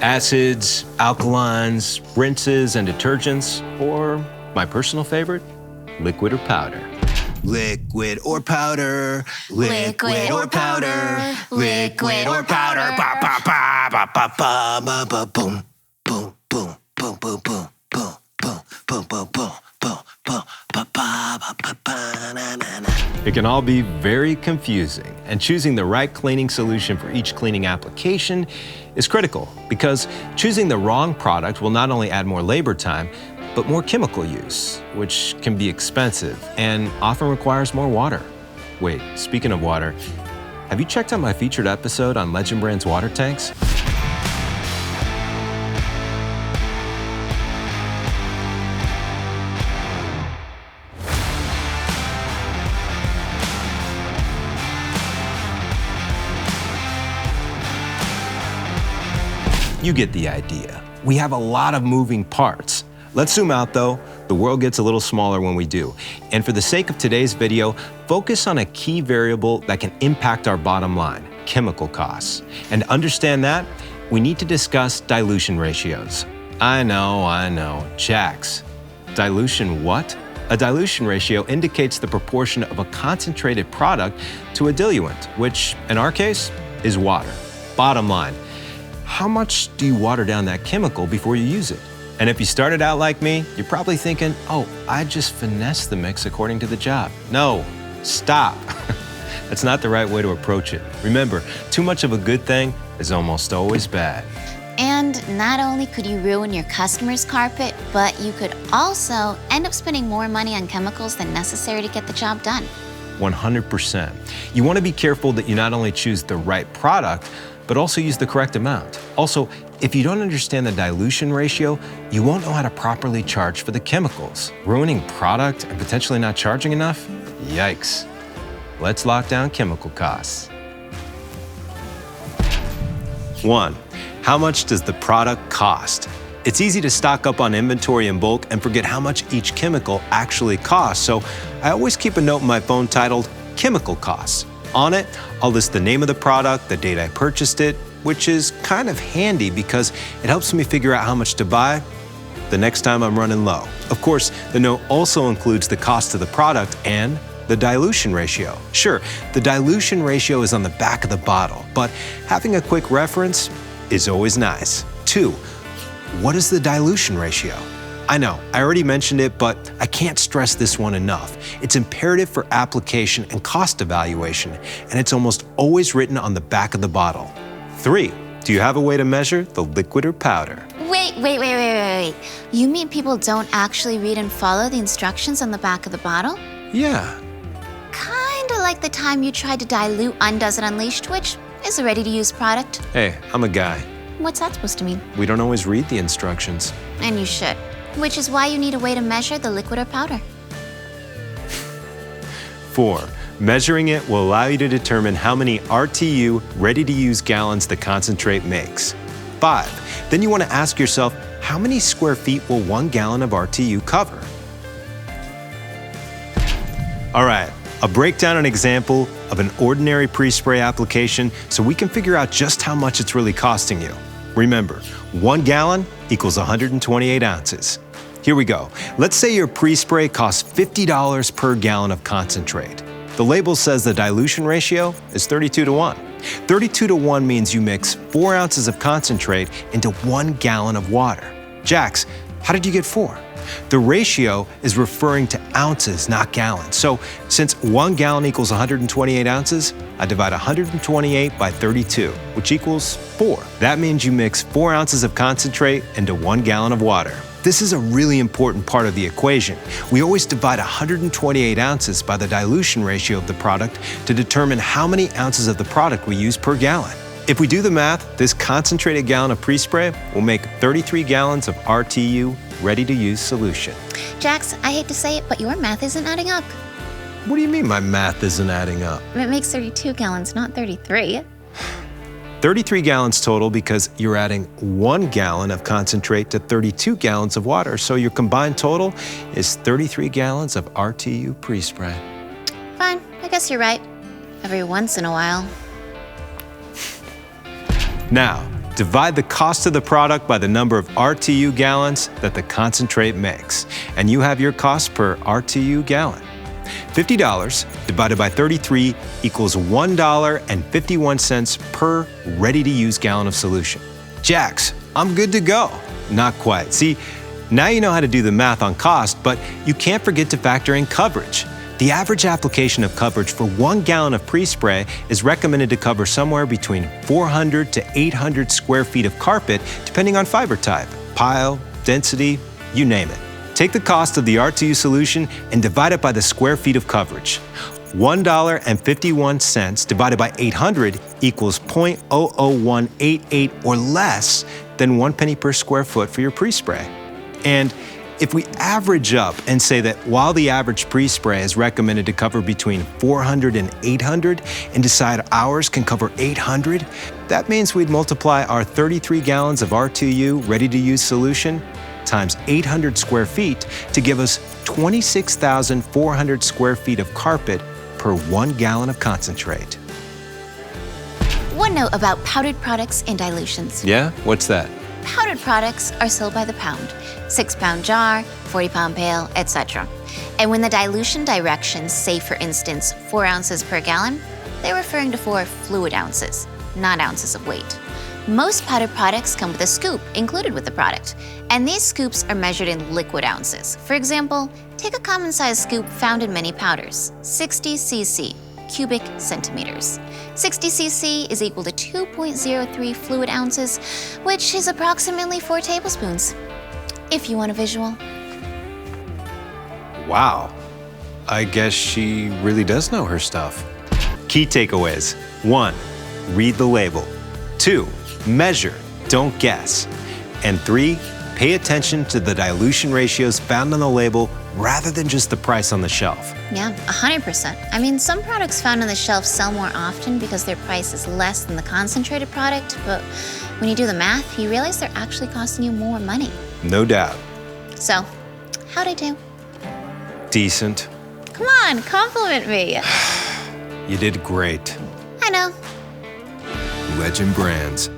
Acids, alkalines, rinses, and detergents, or my personal favorite, liquid or powder. Liquid or powder, liquid or powder, liquid or powder, ba ba ba ba ba ba ba ba boom, boom, boom, boom, boom, boom, boom, boom, boom, boom, boom, boom, boom, ba ba ba ba ba na na na. It can all be very confusing, and choosing the right cleaning solution for each cleaning application is critical because choosing the wrong product will not only add more labor time, but more chemical use, which can be expensive and often requires more water. Wait, speaking of water, have you checked out my featured episode on Legend Brand's water tanks? You get the idea. We have a lot of moving parts. Let's zoom out though. The world gets a little smaller when we do. And for the sake of today's video, focus on a key variable that can impact our bottom line, chemical costs. And to understand that, we need to discuss dilution ratios. I know. Jax. Dilution what? A dilution ratio indicates the proportion of a concentrated product to a diluent, which in our case is water. Bottom line, how much do you water down that chemical before you use it? And if you started out like me, you're probably thinking, oh, I just finessed the mix according to the job. No, stop. That's not the right way to approach it. Remember, too much of a good thing is almost always bad. And not only could you ruin your customer's carpet, but you could also end up spending more money on chemicals than necessary to get the job done. 100%. You want to be careful that you not only choose the right product, but also use the correct amount. Also, if you don't understand the dilution ratio, you won't know how to properly charge for the chemicals. Ruining product and potentially not charging enough? Yikes. Let's lock down chemical costs. 1. How much does the product cost? It's easy to stock up on inventory in bulk and forget how much each chemical actually costs, so I always keep a note in my phone titled Chemical Costs. On it, I'll list the name of the product, the date I purchased it, which is kind of handy because it helps me figure out how much to buy the next time I'm running low. Of course, the note also includes the cost of the product and the dilution ratio. Sure, the dilution ratio is on the back of the bottle, but having a quick reference is always nice. 2. What is the dilution ratio? I know, I already mentioned it, but I can't stress this one enough. It's imperative for application and cost evaluation, and it's almost always written on the back of the bottle. 3. Do you have a way to measure the liquid or powder? Wait. You mean people don't actually read and follow the instructions on the back of the bottle? Yeah. Kinda like the time you tried to dilute Undoes It Unleashed, which is a ready-to-use product. Hey, I'm a guy. What's that supposed to mean? We don't always read the instructions. And you should. Which is why you need a way to measure the liquid or powder. 4. Measuring it will allow you to determine how many RTU ready-to-use gallons the concentrate makes. 5. Then you want to ask yourself, how many square feet will 1 gallon of RTU cover? All right, I'll break down an example of an ordinary pre-spray application so we can figure out just how much it's really costing you. Remember, 1 gallon equals 128 ounces. Here we go. Let's say your pre-spray costs $50 per gallon of concentrate. The label says the dilution ratio is 32:1. 32:1 means you mix 4 ounces of concentrate into 1 gallon of water. Jax, how did you get 4? The ratio is referring to ounces, not gallons. So since 1 gallon equals 128 ounces, I divide 128 by 32, which equals 4. That means you mix 4 ounces of concentrate into 1 gallon of water. This is a really important part of the equation. We always divide 128 ounces by the dilution ratio of the product to determine how many ounces of the product we use per gallon. If we do the math, this concentrated gallon of pre-spray will make 33 gallons of RTU ready-to-use solution. Jax, I hate to say it, but your math isn't adding up. What do you mean my math isn't adding up? It makes 32 gallons, not 33. 33 gallons total because you're adding 1 gallon of concentrate to 32 gallons of water, so your combined total is 33 gallons of RTU pre-spray. Fine, I guess you're right. Every once in a while. Now, Divide the cost of the product by the number of RTU gallons that the concentrate makes, and you have your cost per RTU gallon. $50 divided by 33 equals $1.51 per ready-to-use gallon of solution. Jax, I'm good to go. Not quite. See, now you know how to do the math on cost, but you can't forget to factor in coverage. The average application of coverage for 1 gallon of pre-spray is recommended to cover somewhere between 400 to 800 square feet of carpet, depending on fiber type, pile, density, you name it. Take the cost of the RTU solution and divide it by the square feet of coverage. $1.51 divided by 800 equals 0.00188 or less than 1 penny per square foot for your pre-spray. And if we average up and say that while the average pre-spray is recommended to cover between 400 and 800 and decide ours can cover 800, that means we'd multiply our 33 gallons of R2U ready-to-use solution times 800 square feet to give us 26,400 square feet of carpet per 1 gallon of concentrate. One note about powdered products and dilutions. Yeah? What's that? Powdered products are sold by the pound, 6-pound jar, 40-pound pail, etc. And when the dilution directions say, for instance, 4 ounces per gallon, they're referring to 4 fluid ounces, not ounces of weight. Most powdered products come with a scoop included with the product, and these scoops are measured in liquid ounces. For example, take a common-sized scoop found in many powders, 60 cc, cubic centimeters. 60 cc is equal to 2.03 fluid ounces, which is approximately 4 tablespoons. If you want a visual. Wow. I guess she really does know her stuff. Key takeaways. 1. Read the label. 2. Measure, don't guess. And 3. Pay attention to the dilution ratios found on the label rather than just the price on the shelf. Yeah, 100%. I mean, some products found on the shelf sell more often because their price is less than the concentrated product, but when you do the math, you realize they're actually costing you more money. No doubt. So, how'd I do? Decent. Come on, compliment me. You did great. I know. Legend Brands.